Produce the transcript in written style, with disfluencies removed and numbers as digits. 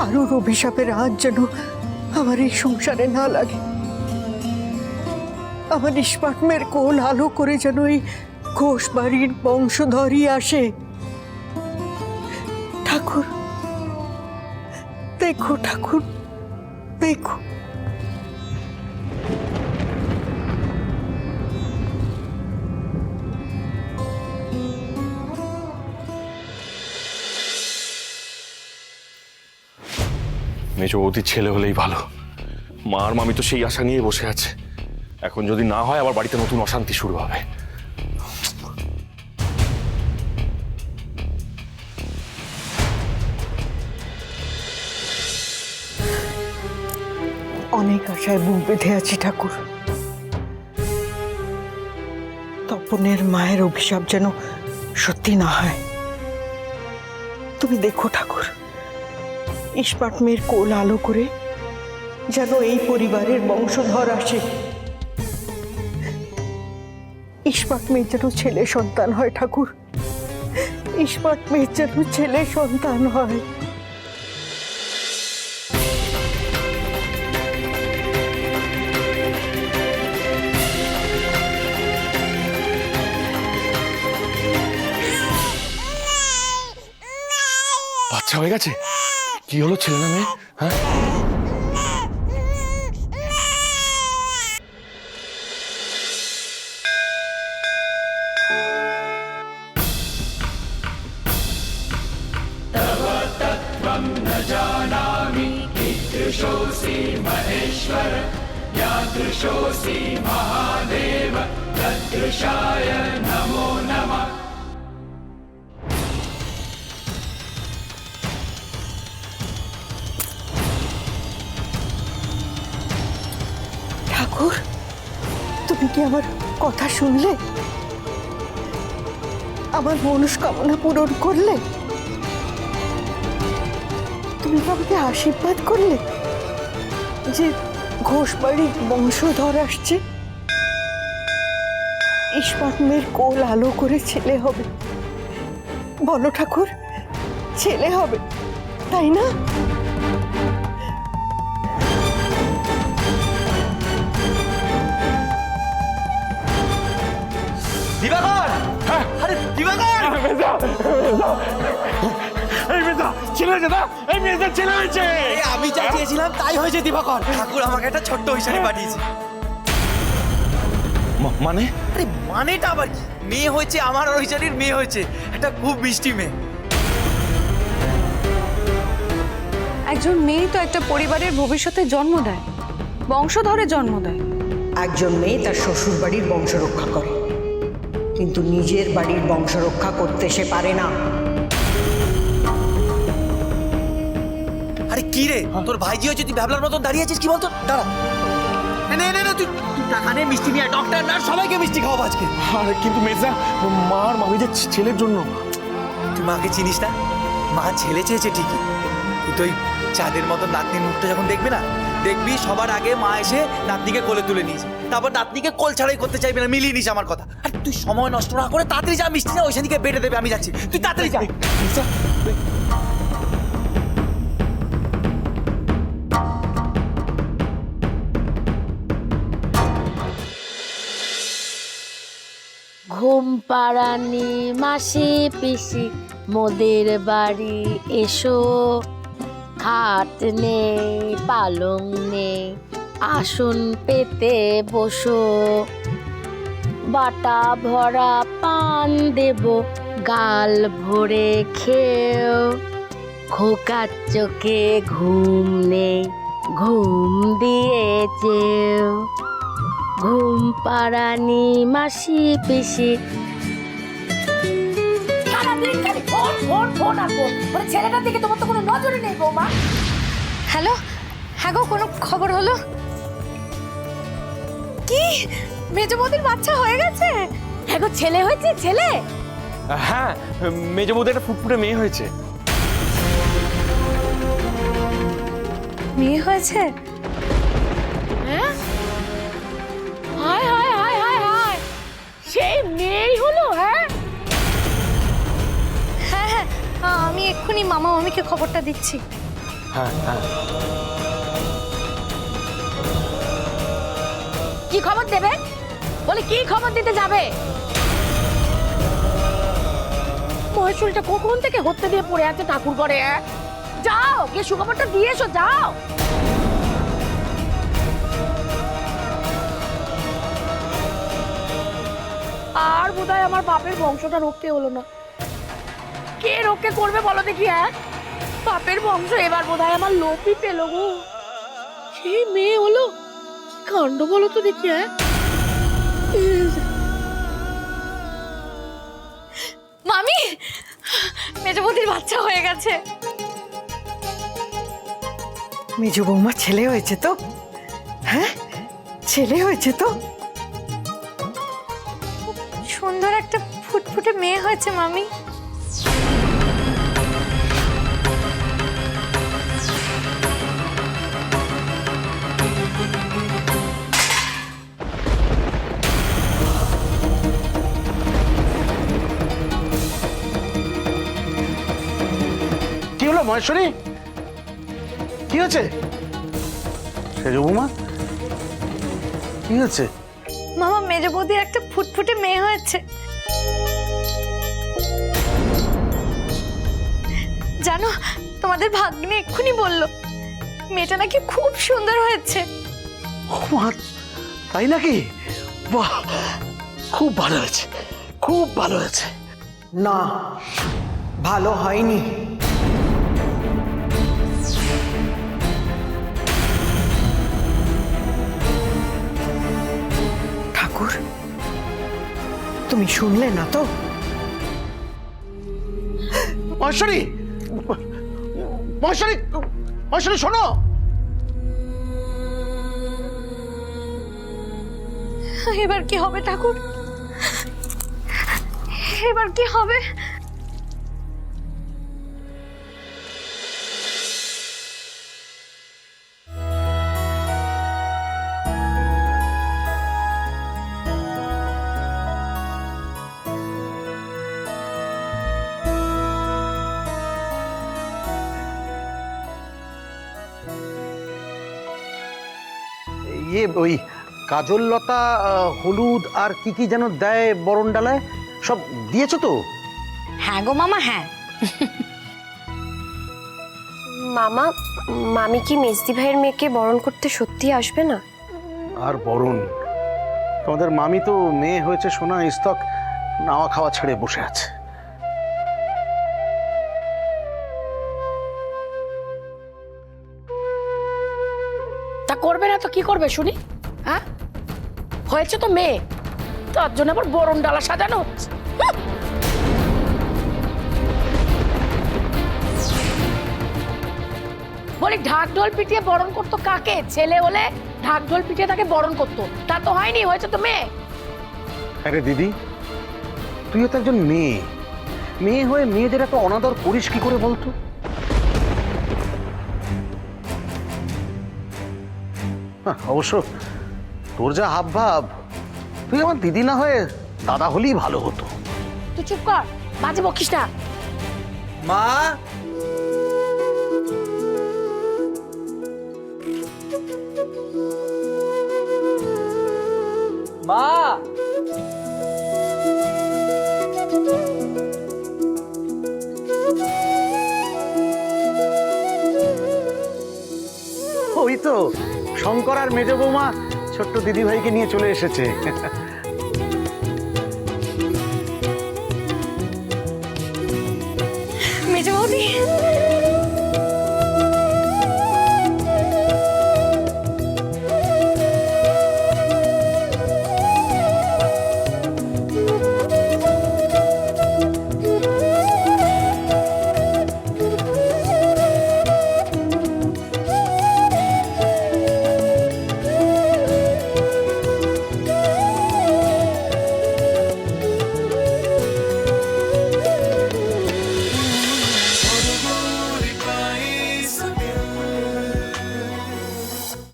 কারোর অভিশাপের আজ যেন আমার এই সংসারে না লাগে। আমার নিষ্পাটমের কোল আলো করে যেন এই ঘোষ বাড়ির বংশধরই আসে। ঠাকুর দেখো, ঠাকুর দেখো। মেজ বৌদির ছেলে হলেই ভালো। মা আর মামি তো সেই আশা নিয়ে বসে আছে। এখন যদি না হয় আবার বাড়িতে নতুন অশান্তি শুরু হবে। অনেক আশায় বুক বেঁধে আছি ঠাকুর। তপনের মায়ের অভিশাপ যেন সত্যি না হয়। তুমি দেখো ঠাকুর, ইস্পাত মেয়ের কোল আলো করে যেন এই পরিবারের বংশধর আসে। ইস্পাত মেয়ের যেন ছেলে সন্তান হয় ঠাকুর, ইস্পাত মেয়ের যেন ছেলে সন্তান হয়। বাচ্চা হয়ে গেছে? কি হলো, ছেলে না মেয়ে? হ্যাঁ, ঠাকুর, তুমি কি আমার কথা শুনলে? আমার মনস্কামনা পূরণ করলে? তুমি আমাকে আশীর্বাদ করলে যে ঘোষ বাড়ির বংশধর আসছে, ইস্পাত মেয়ের কোল আলো করে ছেলে হবে। বলো ঠাকুর, ছেলে হবে, তাই না? দিবাকর! আরে দিবাকর! ছেলে হয়েছে না? এই মেয়েদের ছেলে হয়েছে। আমি যা চেয়েছিলাম তাই হয়েছে দিবাকর। ঠাকুর আমাকে একটা ছোট্ট হিসাবে পাঠিয়েছে। মানে? আরে মানেটা আবার কি? মেয়ে হয়েছে, আমার আর ঐশানীর মেয়ে হয়েছে, একটা খুব মিষ্টি মেয়ে। একজন মেয়ে তো একটা পরিবারের ভবিষ্যতে জন্ম দেয়, বংশধরে জন্ম দেয়। একজন মেয়ে তার শ্বশুর বাড়ির বংশ রক্ষা করে, কিন্তু নিজের বাড়ির বংশ রক্ষা করতে সে পারে না। আরে কি রে, তোর ভাইজি হয়েছে, তুই ভ্যাবলার মতন দাঁড়িয়ে আছিস, কি বলতো? দাঁড়া, না তুই টাকা নে, মিষ্টি নিয়ে ডক্টর নার্স সবাইকে মিষ্টি খাওয়াবো আজকে। আরে কিন্তু মেজা, মা আর মামিদের ছেলের জন্য। তুই মাকে চিনিস না? মা ছেলে চেয়েছে ঠিকই, কিন্তু ওই চাঁদের মতন নাতনির মুখটা যখন দেখবি না, দেখবি সবার আগে মা এসে নাতনিকে কোলে তুলে নিয়েছে, তারপর নাতনিকে কোল ছাড়াই করতে চাইবি না, মিলিয়ে নিস আমার কথা। আর তুই সময় নষ্ট না করে তাড়াতাড়ি যা, মিষ্টি না ওইখানে বেটে দেবে, আমি যাচ্ছি, তুই তাড়াতাড়ি যা। ঘুম পাড়ানি মাসি পিসি মোদের বাড়ি এসো, খাট নেই পালং নেই আসন পেতে বসো, বাটা ভরা পান দেব গাল ভরে খেও, খোকার চোখে ঘুম নেই ঘুম দিয়ে যেও, ঘুম পাড়ানি মাসি পিসি। ছেলেটার দিকে তোমার তো কোনো নজরই নেই বৌমা। হ্যালো, হ্যাঁ গো, কোনো খবর হলো কি? মেজ বৌদির বাচ্চা হয়ে গেছে? হ্যাঁ গো, ছেলে হয়েছে, ছেলে। হ্যাঁ, মেজ বৌদি একটা ফুটফুটে মেয়ে হয়েছে। মেয়ে হয়েছে? হ্যাঁ, হায় হায় হায় হায় হায়, সেই মেয়েই হলো? হ্যাঁ হ্যাঁ হ্যাঁ, আমি এক্ষুনি মামা মামিকে খবরটা দিচ্ছি। হ্যাঁ হ্যাঁ। কি খবর দেবে? বলে কি খবর দিতে যাবে? মহেশ্বরীটা কখন থেকে হত্যা দিয়ে পড়ে আছে ঠাকুর ঘরে? যাও গিয়ে সুখবরটা দিয়ে এসো, যাও। আর বোধহয় আমার বাপের বংশটা রক্ষে হলো না। কে রক্ষে করবে বলো দেখি? বাপের বংশ এবার বোধহয় আমার লোপই পেল গো। সেই মেয়ে হলো, কি কাণ্ড বলো তো দেখি। মামি, মেজ বৌদির বাচ্চা হয়ে গেছে। মেজো বৌমা ছেলে হয়েছে তো? হ্যাঁ, ছেলে হয়েছে তো? সুন্দর একটা ফুটফুটে মেয়ে হয়েছে মামি। কি হলো মহেশ্বরী? কি হয়েছে সেজ বৌমা? কি হয়েছে? মামা, মেজ বৌদির একটা ফুটফুটে মেয়ে হয়েছে। জানো, তোমাদের ভাগ্নে এক্ষুনি বলল মেয়েটা নাকি খুব সুন্দর হয়েছে। ও মা, তাই নাকি? বাহ, খুব ভালো হয়েছে, খুব ভালো হয়েছে। না, ভালো হয়নি। ঠাকুর, তুমি শুনলে না তো? মহেশ্বরী, মহেশ্বরী, মহেশ্বরী শোনো। এবার কি হবে ঠাকুর? এবার কি হবে? ইয়ে ওই কাজল লতা, হলুদ আর কি কি যেন দেয় বরণ ডালায়, সব দিয়েছো তো? হ্যাঁ গো মামা, হ্যাঁ। মামা, মামি কি মেজদি ভাইয়ের মেয়েকে বরণ করতে সত্যি আসবে না? আর বরণ, তোমাদের মামি তো মেয়ে হয়েছে সোনা ইস্তক, নাওয়া খাওয়া ছেড়ে বসে আছে। তা করবে না তো কি করবে শুনি? হ্যাঁ, হয়েছে তো মেয়ে, তার জন্য আবার বরণ ডালা সাজানো হচ্ছে। বলি ঢাক ঢোল পিটিয়ে বরণ করতো কাকে? ছেলে হলে ঢাক ঢোল পিটিয়ে তাকে বরণ করতো, তা তো হয়নি, হয়েছে তো মেয়ে। আরে দিদি, তুইও তো একজন মেয়ে, মেয়ে হয়ে মেয়েদের এত অনাদর করিস কি করে বলতো? অবশ্য তোর যা হাব ভাব, তুই আমার দিদি না হয়ে দাদা হলেই ভালো হতো। তুই চুপ কর, বাজে বকিস না। মা, মা, ওই তো শঙ্কর আর মেজ বৌমা ছোট্ট দিদি ভাইকে নিয়ে চলে এসেছে। মেজ বৌদি,